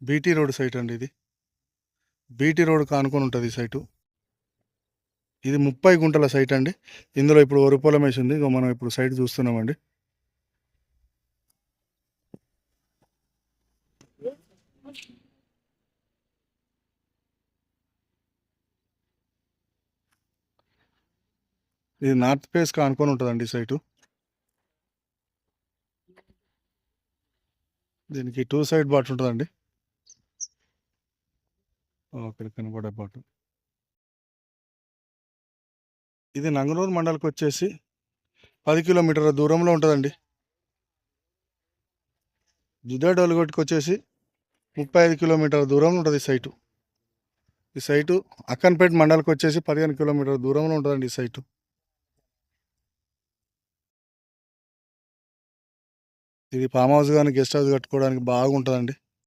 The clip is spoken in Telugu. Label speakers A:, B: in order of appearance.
A: బీటీ రోడ్ సైట్ అండి. ఇది బీటీ రోడ్ కానుకొని ఉంటుంది ఈ సైటు. ఇది 30 గుంటల సైట్ అండి. ఇందులో ఇప్పుడు వరి పొలం వేసి ఉంది. మనం ఇప్పుడు సైట్ చూస్తున్నామండి. ఇది నార్త్ ఫేస్ కానుకొని ఉంటుందండి ఈ సైటు. దీనికి 2 సైడ్ బాట్ ఉంటుందండి. ఇక్కడ కనబడే బాటు. ఇది నంగనూరు మండలికి వచ్చేసి 10 కిలోమీటర్ల దూరంలో ఉంటుందండి. జిద్దాడోలుగొట్టుకు వచ్చేసి 35 కిలోమీటర్ల దూరంలో ఉంటుంది ఈ సైటు. ఈ సైటు అక్కన్పేట మండలికి వచ్చేసి 15 కిలోమీటర్ల దూరంలో ఉంటుందండి ఈ సైటు. ఇది ఫామ్ హౌస్ కానీ గెస్ట్ హౌస్ కట్టుకోవడానికి బాగుంటుందండి.